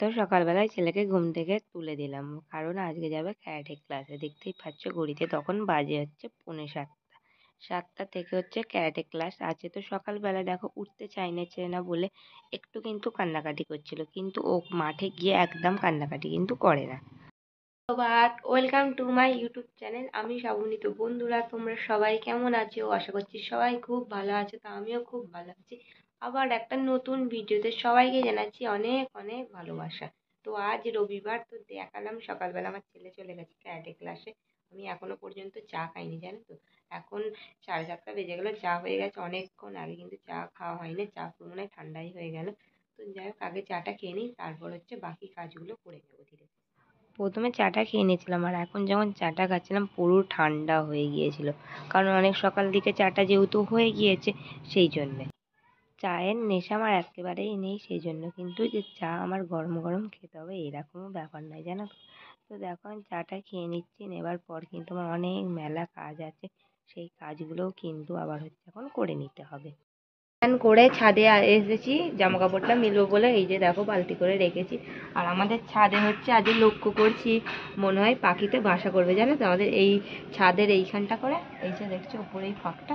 তো সকালবেলায় ছেলেকে ঘুম থেকে তুলে দিলাম, কারণ আজকে যাবে ক্যারাটে ক্লাসে। দেখতেই পাচ্ছ ঘড়িতে তখন বাজে হচ্ছে 6:45। 7টা থেকে হচ্ছে ক্যারাটে ক্লাস আছে। তো সকালবেলা দেখো উঠতে চাইছে না বলে একটু কিন্তু কান্নাকাটি করছিল, কিন্তু ও মাঠে গিয়ে একদম কান্নাকাটি কিন্তু করে না। But welcome to my YouTube channel, আমি শ্রাবণী। তো বন্ধুরা, তোমরা সবাই কেমন আছো? আশা করছি সবাই খুব ভালো আছো। তো আমিও খুব ভালো আছি। আবার একটা নতুন ভিডিওতে সবাইকে জানাচ্ছি অনেক অনেক ভালোবাসা। তো আজ রবিবার, তো দেখালাম সকালবেলা আমার ছেলে চলে গেছে ক্যারাটে ক্লাসে। আমি এখনো পর্যন্ত চা খাইনি, জানো তো। এখন 7:30 বেজে গেলো, চা হয়ে গেছে অনেকক্ষণ আগে, কিন্তু চা খাওয়া হয়নি। চা পুরো মনে হয় ঠান্ডাই হয়ে গেল। তো যাই হোক, আগে চাটা খেয়ে নিই, তারপর হচ্ছে বাকি কাজগুলো করে নেবো ধীরে। প্রথমে চাটা খেয়ে নিয়েছিলাম, আর এখন যখন চাটা খাচ্ছিলাম পুরো ঠান্ডা হয়ে গিয়েছিল, কারণ অনেক সকাল দিকে চাটা যেহেতু হয়ে গিয়েছে সেই জন্যে। চায়ের নেশা আমার একেবারেই নেই, সেই জন্য কিন্তু যে চা আমার গরম গরম খেতে হবে এরকমও ব্যাপার নয়, জানো তো। তো দেখো আমি চাটা খেয়ে নিচ্ছি, নেবার পর কিন্তু আমার অনেক মেলা কাজ আছে, সেই কাজগুলোও কিন্তু আবার হচ্ছে এখন করে নিতে হবে। স্নান করে ছাদে এসেছি জামা কাপড়টা মিলবো বলে, এই যে দেখো বালতি করে রেখেছি। আর আমাদের ছাদে হচ্ছে আজ লক্ষ্য করছি মনে হয় পাখিতে বাসা করবে, জানো তো। আমাদের এই ছাদের এইখানটা করে, এই যে দেখছো উপরে এই ফাঁকটা,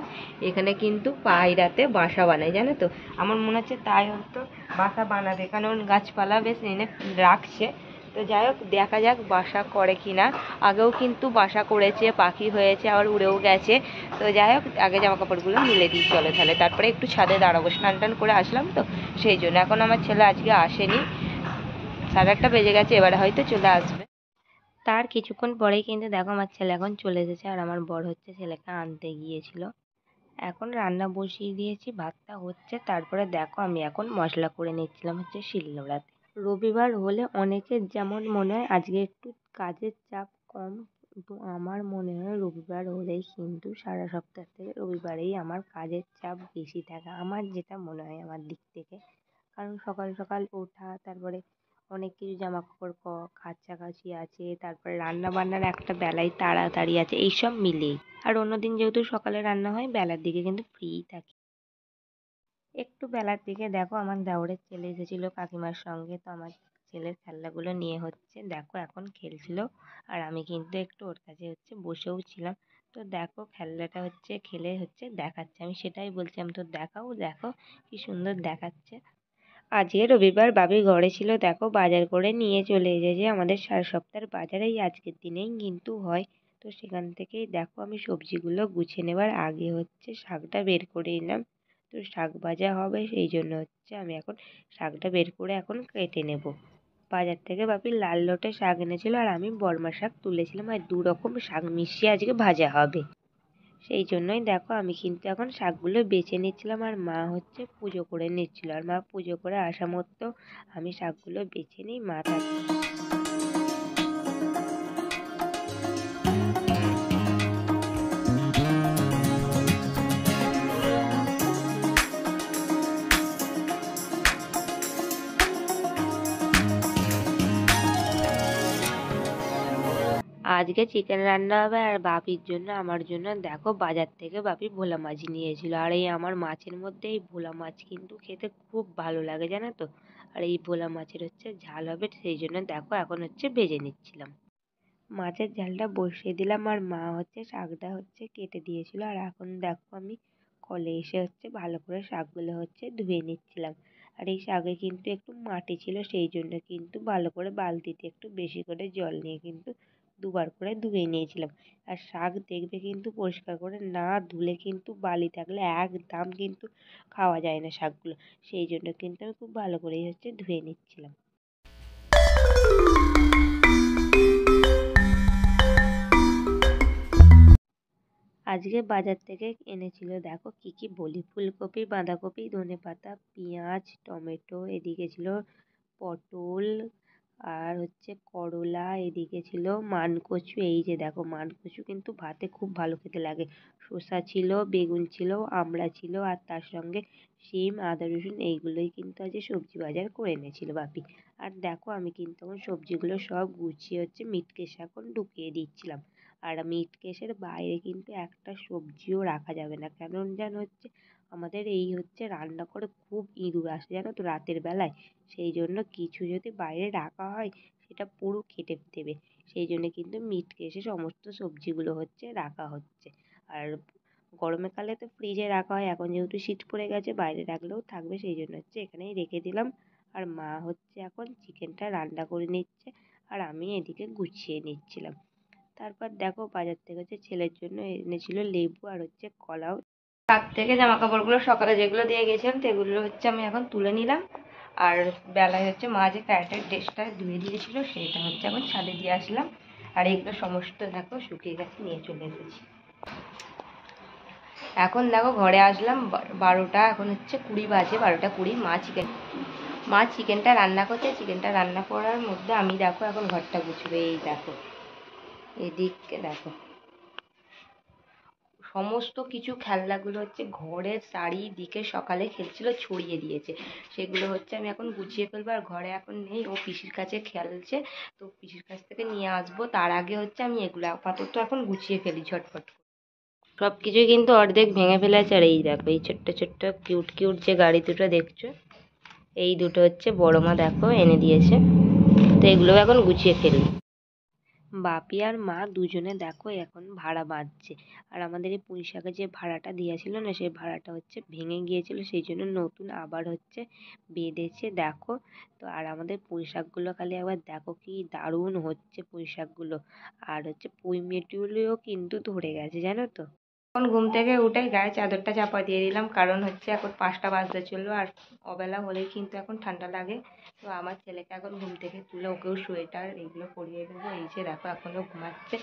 এখানে কিন্তু পায়রাতে বাসা বানায়, জানো তো। আমার মনে হচ্ছে তাই হয়তো বাসা বানাবে, কারণ গাছপালা বেশ এনে রাখছে। তো যাই হোক, দেখা যাক বাসা করে কিনা। আগেও কিন্তু বাসা করেছে, পাখি হয়েছে, আবার উড়েও গেছে। তো যাই হোক, আগে জামা কাপড়গুলো মিলে দিই চলো, তাহলে তারপরে একটু ছাদে দাঁড়াবো। স্নান টান করে আসলাম তো সেই জন্য। এখন আমার ছেলে আজকে আসেনি, 8:30 বেজে গেছে, এবারে হয়তো চলে আসবে। তার কিছুক্ষণ পরেই কিন্তু দেখো আমার ছেলে এখন চলে এসেছে, আর আমার বর হচ্ছে ছেলেকে আনতে গিয়েছিল। এখন রান্না বসিয়ে দিয়েছি, ভাতটা হচ্ছে। তারপরে দেখো আমি এখন মশলা করে নিচ্ছিলাম হচ্ছে শিলনোড়াতে। রবিবার হলে অনেকের যেমন মনে হয় আজকে একটু কাজের চাপ কম, কিন্তু আমার মনে হয় রবিবার হলেই কিন্তু সারা সপ্তাহ থেকে রবিবারেই আমার কাজের চাপ বেশি থাকে, আমার যেটা মনে হয় আমার দিক থেকে। কারণ সকাল সকাল ওঠা, তারপরে অনেক কিছু জামা কাপড় কাচাকাচি আছে, তারপরে রান্না বান্নার একটা বেলায় তাড়াতাড়ি আছে, এইসব মিলেই। আর অন্যদিন যেহেতু সকালে রান্না হয়, বেলার দিকে কিন্তু ফ্রি থাকি। একটু বেলার দিকে দেখো আমার দেওরের ছেলে এসেছিল কাকিমার সঙ্গে, তো আমার ছেলের খেলনাগুলো নিয়ে হচ্ছে দেখো এখন খেলছিল। আর আমি কিন্তু একটু ওর কাছে হচ্ছে বসেও ছিলাম। তো দেখো খেলনাটা হচ্ছে খেলে হচ্ছে দেখাচ্ছে, আমি সেটাই বলছিলাম তো দেখাও, দেখো কি সুন্দর দেখাচ্ছে। আজকে রবিবার বাপি ঘরে ছিল, দেখো বাজার করে নিয়ে চলে এসেছে। আমাদের সারা সপ্তাহের বাজার এই আজকের দিনেই কিন্তু হয়। তো সেখান থেকেই দেখো আমি সবজিগুলো গুছিয়ে নেবার আগে হচ্ছে শাকটা বের করে নিলাম। তো শাক ভাজা হবে, সেই জন্য হচ্ছে আমি এখন শাকটা বের করে এখন কেটে নেব। বাজার থেকে বাপি লাল লটে শাক এনেছিল, আর আমি বর্মা শাক তুলেছিলাম, আর 2 রকম শাক মিশিয়ে আজকে ভাজা হবে। সেই জন্যই দেখো আমি কিন্তু এখন শাকগুলো বেছে নিচ্ছিলাম, আর মা হচ্ছে পুজো করে নিচ্ছিল। আর মা পুজো করে আসা মতো আমি শাকগুলো বেছে নিই, মা তারপর। আজকে চিকেন রান্না হবে, আর বাপির জন্য আমার জন্য দেখো বাজার থেকে বাপি ভোলা মাছ নিয়ে এসেছিল। আর এই আমার মাছের মধ্যে এই ভোলা মাছ কিন্তু খেতে খুব ভালো লাগে, জানো তো। আর এই ভোলা মাছের হচ্ছে ঝাল হবে, সেই জন্য দেখো এখন হচ্ছে ভেজে নিচ্ছিলাম। মাছের ঝালটা বসিয়ে দিলাম, আর মা হচ্ছে শাকটা হচ্ছে কেটে দিয়েছিল। আর এখন দেখো আমি কলে এসে হচ্ছে ভালো করে শাকগুলো হচ্ছে ধুয়ে নিচ্ছিলাম। আর এই শাকে কিন্তু একটু মাটি ছিল, সেই জন্য কিন্তু ভালো করে বালতিতে একটু বেশি করে জল নিয়ে কিন্তু 2বার করে ধুয়ে নিয়েছিলাম। আর শাক দেখবে কিন্তু পরিষ্কার করে না ধুলে কিন্তু বালি থাকলে একদম কিন্তু খাওয়া যায় না শাকগুলো, সেই জন্য কিন্তু আমি খুব ভালো করেই হচ্ছে ধুয়ে নিচ্ছিলাম। আজকে বাজার থেকে এনেছিল দেখো কি কি বলি, ফুলকপি, বাঁধাকপি, ধনেপাতা, পেঁয়াজ, টমেটো, এদিকে ছিল পটল, আর হচ্ছে করলা, এদিকে ছিল মানকচু। এই যে দেখো মানকচু কিন্তু ভাতে খুব ভালো খেতে লাগে। শসা ছিল, বেগুন ছিল, আমড়া ছিল, আর তার সঙ্গে শিম, আদা, রসুন, এইগুলোই কিন্তু আজ সবজি বাজার করে এনেছিল বাপি। আর দেখো আমি কিন্তু এখন সবজিগুলো সব গুছিয়ে হচ্ছে মিট কেসে এখন ঢুকিয়ে দিচ্ছিলাম। আর মিট কেসের বাইরে কিন্তু একটা সবজিও রাখা যাবে না, কেন যেন হচ্ছে আমাদের এই হচ্ছে রান্না করে খুব ইঁদুর আসে জানো তো রাতের বেলায়, সেই জন্য কিছু যদি বাইরে রাখা হয় সেটা পুরো খেটে দেবে, সেই জন্য কিন্তু মিটকে এসে সমস্ত সবজিগুলো হচ্ছে রাখা হচ্ছে। আর গরমের কালে তো ফ্রিজে রাখা হয়, এখন যেহেতু শীত পড়ে গেছে বাইরে রাখলেও থাকবে, সেই জন্য হচ্ছে এখানেই রেখে দিলাম। আর মা হচ্ছে এখন চিকেনটা রান্না করে নিচ্ছে আর আমি এদিকে গুছিয়ে নিচ্ছিলাম। তারপর দেখো বাজার থেকে হচ্ছে ছেলের জন্য এনেছিল লেবু আর হচ্ছে কলাও। তার থেকে জামা কাপড়গুলো সকালে যেগুলো দিয়ে গেছিলাম সেগুলো হচ্ছে আমি এখন তুলে নিলাম। আর বেলায় হচ্ছে মা যে ক্যারেটের ড্রেসটা ধুয়ে দিয়েছিল সেটা হচ্ছে এখন ছাদে দিয়ে আসলাম। আর এগুলো সমস্ত দেখো শুকিয়ে গেছে, নিয়ে চলে এসেছি। এখন দেখো ঘরে আসলাম 12টা, এখন হচ্ছে 20 বাজে, 12টা 20। মা চিকেনটা রান্না করছে, চিকেনটা রান্না করার মধ্যে আমি দেখো এখন ঘরটা গুছবে। এই দেখো এদিকে দেখো সমস্ত কিছু খেলনাগুলো হচ্ছে ঘরের চারিদিকে সকালে খেলছিল ছড়িয়ে দিয়েছে, সেগুলো হচ্ছে আমি এখন গুছিয়ে ফেলবো। আর ঘরে এখন নেই, ও পিসির কাছে খেলছে, তো পিসির কাছ থেকে নিয়ে আসবো। তার আগে হচ্ছে আমি এগুলো আপাতত এখন গুছিয়ে ফেলি ঝটপট। সব কিছুই কিন্তু অর্ধেক ভেঙে ফেলেছে। আর এই দেখো এই ছোট্ট ছোট্ট কিউট কিউট যে গাড়ি দুটো দেখছো, এই দুটো হচ্ছে বড় মা দেখো এনে দিয়েছে, তো এগুলো এখন গুছিয়ে ফেলি। বাপি আর মা দুজনে দেখো এখন ভাড়া বাঁধছে। আর আমাদের এই পুঁই শাকের যে ভাড়াটা দিয়েছিল না, সেই ভাড়াটা হচ্ছে ভেঙে গিয়েছিল, সেই জন্য নতুন আবার হচ্ছে বেঁধেছে দেখো। তো আর আমাদের পুঁই শাকগুলো খালি একবার দেখো কি দারুণ হচ্ছে পুঁই শাকগুলো। আর হচ্ছে পুঁই মেটিগুলিও কিন্তু ধরে গেছে জানো তো। এখন ঘুম থেকে উঠে গায়ে চাদরটা চাপা দিয়ে দিলাম, কারণ হচ্ছে এখন 5টা বাজতে চললো। আর অবেলা হলেই কিন্তু এখন ঠান্ডা লাগে। তো আমার ছেলেকে এখন ঘুম থেকে তুলে ওকেও সোয়েটার এগুলো পরিয়ে দেবো। এই যে দেখো এখনও ঘুমাচ্ছে।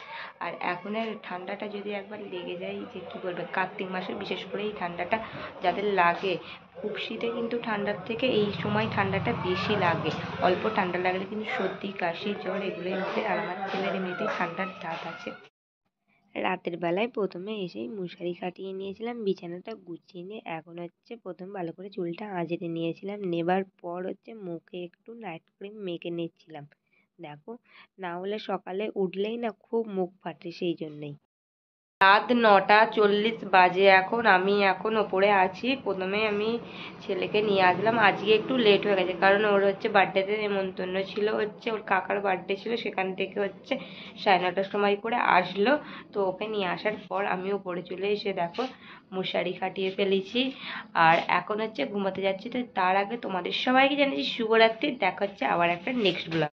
আর এখনের ঠান্ডাটা যদি একবার লেগে যায়, যে কী বলবে, কার্তিক মাসে বিশেষ করে এই ঠান্ডাটা যাদের লাগে, খুব শীতে কিন্তু ঠান্ডার থেকে এই সময় ঠান্ডাটা বেশি লাগে। অল্প ঠান্ডা লাগলে কিন্তু সর্দি কাশি জ্বর এগুলোই উঠে। আর আমার ছেলের এমনিতেই ঠান্ডার ধাত আছে। রাতের বেলায় প্রথমে এসেই মশারি খাটিয়ে নিয়েছিলাম, বিছানাটা গুছিয়ে নিয়ে এখন হচ্ছে প্রথম ভালো করে চুলটা আঁচড়ে নিয়েছিলাম। নেবার পর হচ্ছে মুখে একটু নাইট ক্রিম মেখে নিচ্ছিলাম দেখো, না হলে সকালে উঠলেই না খুব মুখ ফাটে, সেই জন্যই। রাত 9টা 40 বাজে এখন, আমি এখন ওপরে আছি। প্রথমে আমি ছেলেকে নিয়ে আসলাম, আজকে একটু লেট হয়ে গেছে কারণ ওর হচ্ছে বার্থডেতে নেমন্তন্ন ছিল, হচ্ছে ওর কাকার বার্থডে ছিল, সেখান থেকে হচ্ছে 9:30টার সময় করে আসলো। তো ওকে নিয়ে আসার পর আমি ওপরে চলে এসে দেখো মশারি খাটিয়ে ফেলেছি। আর এখন হচ্ছে ঘুমাতে যাচ্ছি। তো তার আগে তোমাদের সবাইকে জানাচ্ছি শুভরাত্রি, দেখা হচ্ছে আবার একটা নেক্সট ব্লগ।